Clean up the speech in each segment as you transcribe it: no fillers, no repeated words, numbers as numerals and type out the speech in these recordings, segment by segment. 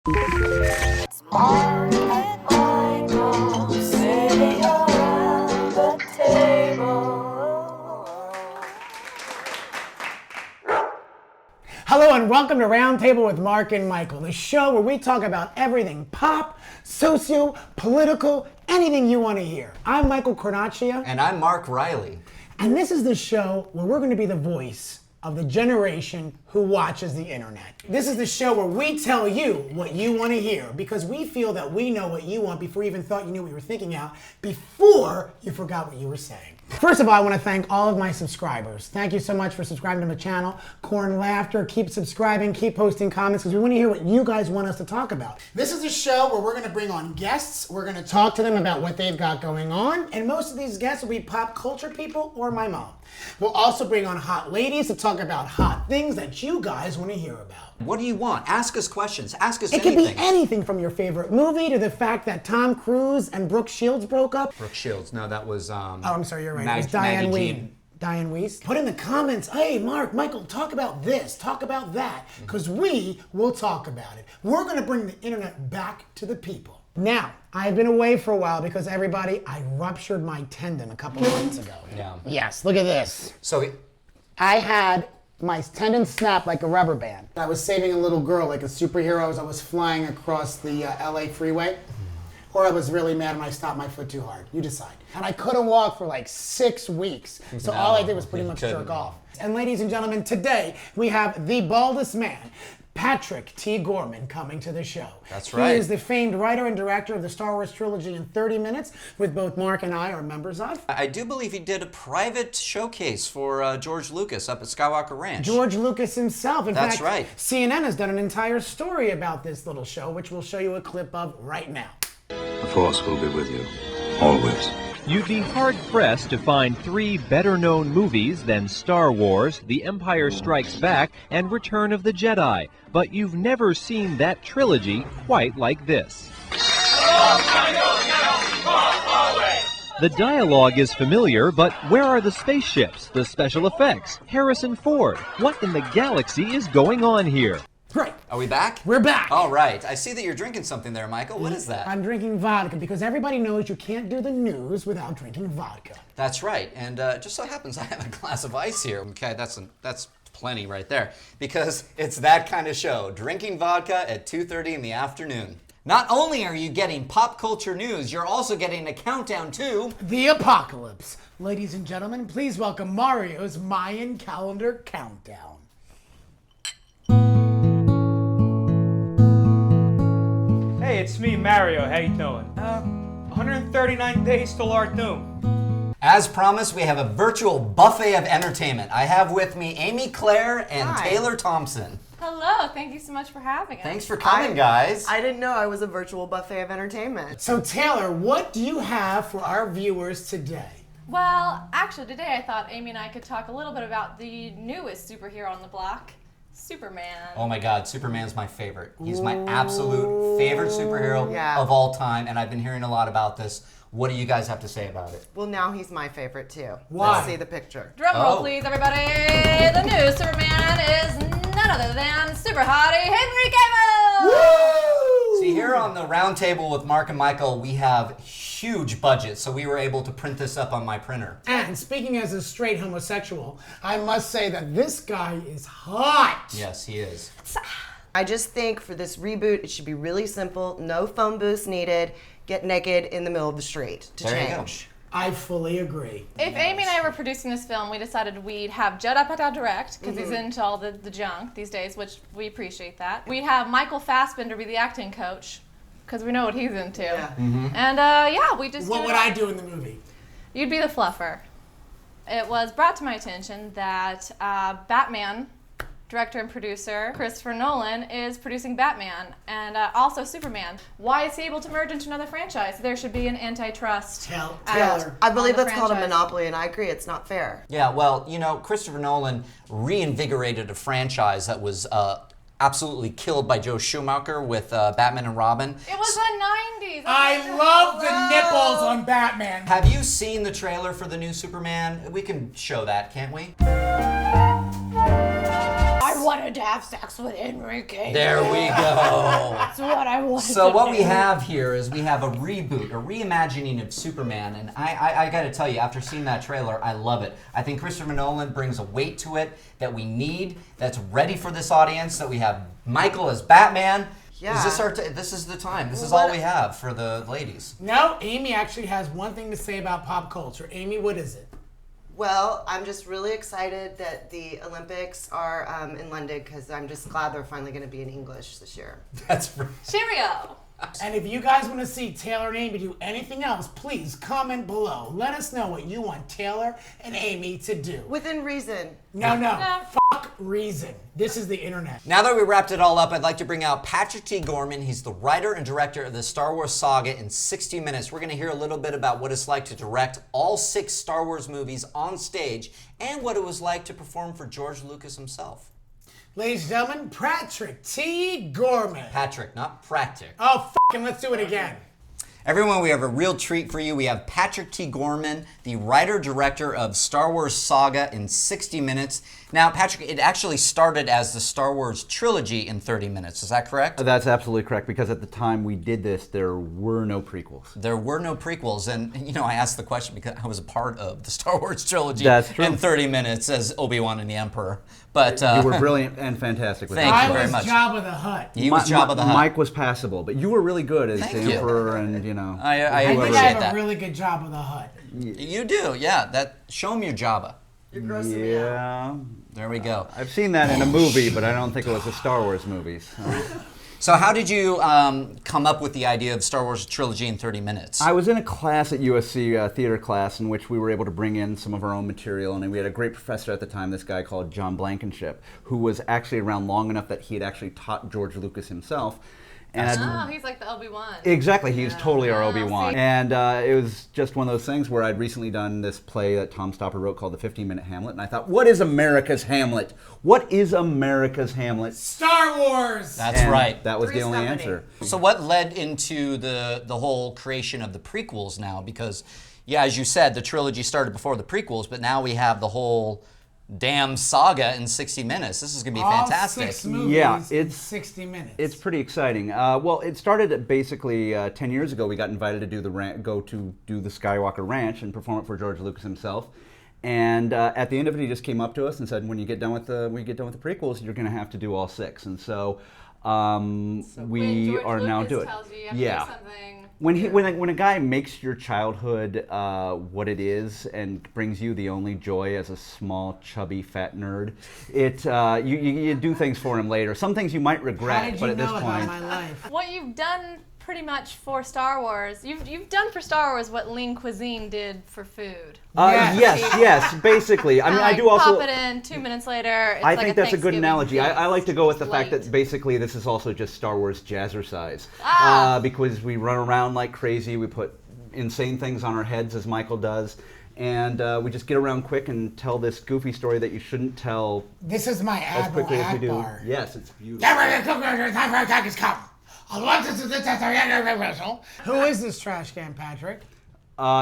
It's Mark and Michael sitting around the table. Hello and welcome to Roundtable with Mark and Michael, the show where we talk about everything pop, socio, political, anything you want to hear. I'm Michael Cornacchia. And I'm Mark Riley. And this is the show where we're going to be the voice of the generation who watches the internet. This is the show where we tell you what you want to hear because we feel that we know what you want before you even thought you knew what you were thinking out, before you forgot what you were saying. First of all, I want to thank all of my subscribers. Thank you so much for subscribing to my channel. Corn Laughter, keep subscribing, keep posting comments because we want to hear what you guys want us to talk about. This is a show where we're going to bring on guests. We're going to talk to them about what they've got going on. And most of these guests will be pop culture people or my mom. We'll also bring on hot ladies to talk about hot things that you guys want to hear about. What do you want? Ask us questions. Ask us It anything. could be anything from your favorite movie to the fact that Tom Cruise and Brooke Shields broke up. Brooke Shields. No, that was... Oh, I'm sorry, you're right. It was Diane Weed. Diane Weiss. Put in the comments, hey, Mark, Michael, talk about this, talk about that, because we will talk about it. We're going to bring the internet back to the people. Now, I've been away for a while because I ruptured my tendon a couple months ago. Yeah. Yes, look at this. So... I had my tendon snap like a rubber band. I was saving a little girl like a superhero as I was flying across the LA freeway. Or I was really mad and I stopped my foot too hard. You decide. And I couldn't walk for like 6 weeks. So all I did was pretty much jerk off. And ladies and gentlemen, today we have the baldest man, Patrick T Gorman, coming to the show. That's right. He is the famed writer and director of the Star Wars trilogy in 30 Minutes, with both Mark and I are members of. I do believe he did a private showcase for George Lucas up at Skywalker Ranch. George Lucas himself. In That's fact, right. CNN has done an entire story about this little show, which we'll show you a clip of right now. The Force will be with you, always. You'd be hard-pressed to find 3 better-known movies than Star Wars, The Empire Strikes Back, and Return of the Jedi, but you've never seen that trilogy quite like this. The dialogue is familiar, but where are the spaceships, the special effects, Harrison Ford? What in the galaxy is going on here? Right. Are we back? We're back. All right. I see that you're drinking something there, Michael. What is that? I'm drinking vodka because everybody knows you can't do the news without drinking vodka. That's right. And just so happens I have a glass of ice here. Okay, that's plenty right there. Because it's that kind of show. Drinking vodka at 2:30 in the afternoon. Not only are you getting pop culture news, you're also getting a countdown to... The apocalypse. Ladies and gentlemen, please welcome Mario's Mayan calendar countdown. Hey, it's me, Mario. How you doing? 139 days till our doom. As promised, we have a virtual buffet of entertainment. I have with me Amy Claire and Hi. Taylor Thompson. Hello, thank you so much for having us. Thanks for coming, guys. I didn't know I was a virtual buffet of entertainment. So Taylor, what do you have for our viewers today? Well, actually today I thought Amy and I could talk a little bit about the newest superhero on the block, Superman. Oh my God, Superman's my favorite. He's my absolute favorite superhero Yeah. of all time, and I've been hearing a lot about this. What do you guys have to say about it? Well, now he's my favorite too. Why? Let's see the picture. Drum roll, Oh. please, everybody. The new Superman is none other than super hottie Henry Cavill. See, here on the round table with Mark and Michael, we have huge budgets, so we were able to print this up on my printer. And speaking as a straight homosexual, I must say that this guy is hot. Yes, he is. I just think for this reboot, it should be really simple. No phone booths needed. Get naked in the middle of the street to There you go. change. I fully agree. If Amy and I were producing this film, we decided we'd have Judd Apatow direct, because he's into all the junk these days, which we appreciate that. We'd have Michael Fassbender be the acting coach, because we know what he's into. Yeah. And we just What do would it. I do in the movie? You'd be the fluffer. It was brought to my attention that Batman director and producer Christopher Nolan is producing Batman and also Superman. Why is he able to merge into another franchise? There should be an antitrust. Taylor. I believe on the that's called a franchise. monopoly, and I agree it's not fair. Yeah, well, you know, Christopher Nolan reinvigorated a franchise that was absolutely killed by Joe Schumacher with Batman and Robin. It was the 90s. I love the nipples on Batman. Have you seen the trailer for the new Superman? We can show that, can't we? I wanted to have sex with Henry Cavill. There we go. That's what want So to what do. we have here is we have a reboot, a reimagining of Superman, and I got to tell you, after seeing that trailer, I love it. I think Christopher Nolan brings a weight to it that we need, that's ready for this audience, that we have Michael as Batman. Yeah. Is this this is the time. This is Well, all we have for the ladies. No, Amy actually has one thing to say about pop culture. Amy, what is it? Well, I'm just really excited that the Olympics are in London because I'm just glad they're finally going to be in English this year. That's right. Cheerio. And if you guys want to see Taylor and Amy do anything else, please comment below. Let us know what you want Taylor and Amy to do. Within reason. No. No. Fuck reason. This is the internet. Now that we wrapped it all up, I'd like to bring out Patrick T Gorman. He's the writer and director of the Star Wars saga in 60 minutes. We're going to hear a little bit about what it's like to direct all 6 Star Wars movies on stage and what it was like to perform for George Lucas himself. Ladies and gentlemen, Patrick T Gorman. Patrick, not Pratic. Oh, fucking let's do it again. Everyone, we have a real treat for you. We have Patrick T Gorman, the writer-director of Star Wars Saga in 60 minutes. Now, Patrick, it actually started as the Star Wars trilogy in 30 minutes. Is that correct? That's absolutely correct, because at the time we did this, there were no prequels. There were no prequels, and I asked the question because I was a part of the Star Wars trilogy That's true. in 30 minutes as Obi-Wan and the Emperor. But You were brilliant and fantastic with Thank that. you I very was much. Jabba the Hutt. He was Jabba the Hutt. Mike was passable, but you were really good as Thank the you. Emperor, and I I think I appreciate have that. a really good job of the Hutt. You do, yeah. Show him your Jabba. You're grossing me out. Yeah, There we go. I've seen that in a movie, but I don't think it was a Star Wars movie. So. So how did you come up with the idea of Star Wars trilogy in 30 minutes? I was in a class at USC, theater class, in which we were able to bring in some of our own material, and we had a great professor at the time, this guy called John Blankenship, who was actually around long enough that he had actually taught George Lucas himself. And Oh, he's like the Obi-Wan. exactly, he was totally our Oh, Obi-Wan. see. And it was just one of those things where I'd recently done this play that Tom Stopper wrote called The 15-Minute Hamlet, and I thought, what is America's Hamlet? What is America's Hamlet? Star Wars! That's And right. That was the Three's only happening. answer. So what led into the whole creation of the prequels now? Because, yeah, as you said, the trilogy started before the prequels, but now we have the whole damn saga in 60 minutes. This is going to be All fantastic. 6 movies Yeah, in it's- 60 minutes. It's pretty exciting. Well, it started at basically 10 years ago. We got invited to do the Skywalker Ranch and perform it for George Lucas himself. And at the end of it, he just came up to us and said, "When you get done with the prequels, you're going to have to do all 6." And so When we George are now Lucas doing. tells you have to Yeah. do something. When a guy makes your childhood what it is and brings you the only joy as a small, chubby, fat nerd, you do things for him later. Some things you might How regret, did but you at this know about point, my life? What you've done pretty much for Star Wars, you've done for Star Wars what Lean Cuisine did for food. yes, basically. I mean, I Like, do also. pop it in 2 minutes later. It's I like think that's a good Thanksgiving analogy. I like to go with the fact light. that basically this is also just Star Wars jazzercise. Ah. Because we run around like crazy, we put insane things on our heads as Michael does, and we just get around quick and tell this goofy story that you shouldn't tell This is my as Admiral quickly as we do. Akbar. Yes, it's beautiful. Time for attack has come. Who is this trash can, Patrick?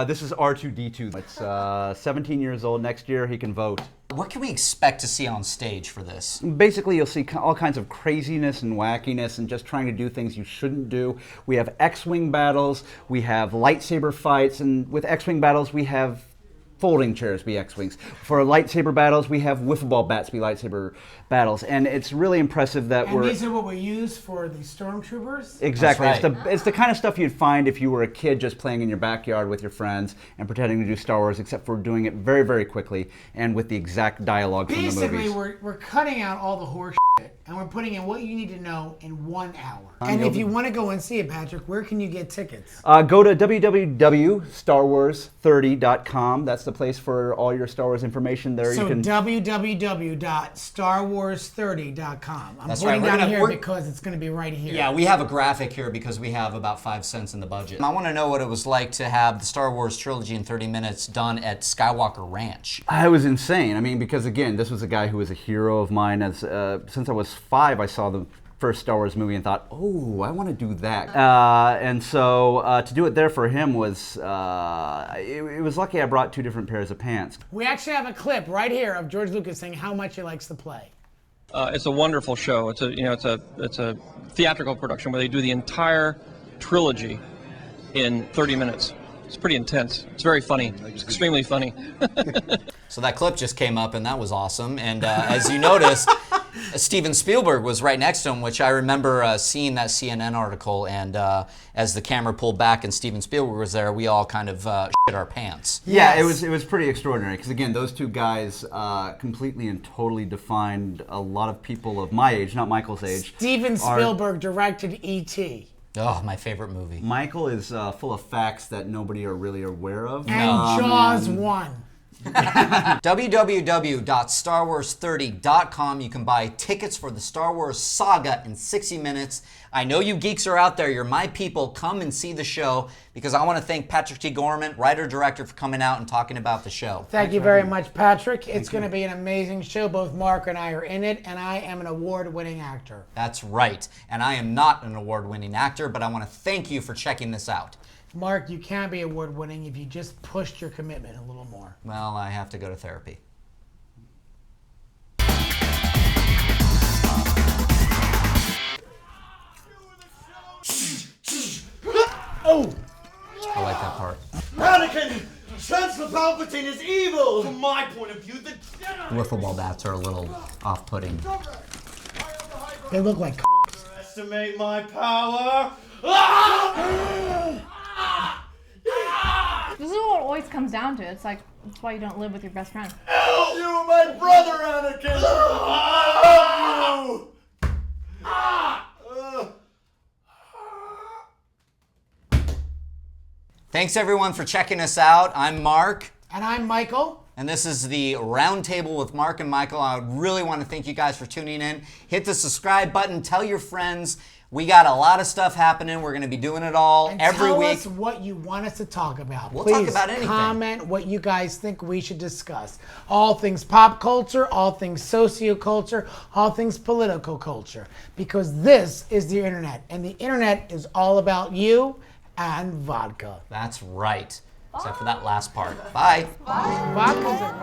This is R2D2. It's 17 years old. Next year he can vote. What can we expect to see on stage for this? Basically, you'll see all kinds of craziness and wackiness and just trying to do things you shouldn't do. We have X-Wing battles, we have lightsaber fights, and with X-Wing battles, we have folding chairs be X-Wings. For lightsaber battles, we have wiffle ball bats be lightsaber battles. And it's really impressive that And these are what we use for the stormtroopers? Exactly. That's right. It's the kind of stuff you'd find if you were a kid just playing in your backyard with your friends and pretending to do Star Wars, except for doing it very, very quickly and with the exact dialogue from the Basically, movies. we're cutting out all the horse shit, and we're putting in what you need to know in 1 hour. And if you want to go and see it, Patrick, where can you get tickets? Go to www.starwars30.com. That's the place for all your Star Wars information there. So you can www.starwars30.com. I'm That's putting right. down here because it's going to be right here. Yeah, we have a graphic here because we have about 5 cents in the budget. I want to know what it was like to have the Star Wars trilogy in 30 minutes done at Skywalker Ranch. I was insane. I mean, because again, this was a guy who was a hero of mine. Since I was 5, I saw the first Star Wars movie and thought, oh, I want to do that. And so to do it there for him was, it was lucky I brought 2 different pairs of pants. We actually have a clip right here of George Lucas saying how much he likes the play. It's a wonderful show. It's a theatrical production where they do the entire trilogy in 30 minutes. It's pretty intense. It's very funny. It's extremely funny. So that clip just came up, and that was awesome. And as you noticed, Steven Spielberg was right next to him, which I remember seeing that CNN article. And as the camera pulled back and Steven Spielberg was there, we all kind of shit our pants. Yeah, it was pretty extraordinary because again, those two guys completely and totally defined a lot of people of my age, not Michael's age. Steven Spielberg directed E.T. Oh, my favorite movie. Michael is full of facts that nobody are really aware of. And Jaws 1. www.starwars30.com. You can buy tickets for the Star Wars saga in 60 minutes. I know you geeks are out there. You're my people. Come and see the show because I want to thank Patrick T Gorman, writer-director, for coming out and talking about the show. Thank you very much, Patrick. It's going to be an amazing show. Both Mark and I are in it, and I am an award-winning actor. That's right. And I am not an award-winning actor, but I want to thank you for checking this out. Mark, you can be award-winning if you just pushed your commitment a little more. Well, I have to go to therapy. Oh! I like that part. Anakin! Chancellor Palpatine is evil! From my point of view, the Jedi... Wiffle ball bats are a little off-putting. They look like Estimate my power! This is what it always comes down to. It's like, that's why you don't live with your best friend. Help! You are my brother, Anakin! I love you! Thanks, everyone, for checking us out. I'm Mark. And I'm Michael. And this is the Roundtable with Mark and Michael. I would really want to thank you guys for tuning in. Hit the subscribe button. Tell your friends. We got a lot of stuff happening. We're going to be doing it all and every tell week. Us what you want us to talk about. We'll Please talk about anything. Comment what you guys think we should discuss. All things pop culture, all things socioculture, all things political culture. Because this is the internet. And the internet is all about you and vodka. That's right. Except for that last part. Bye. Vodka's a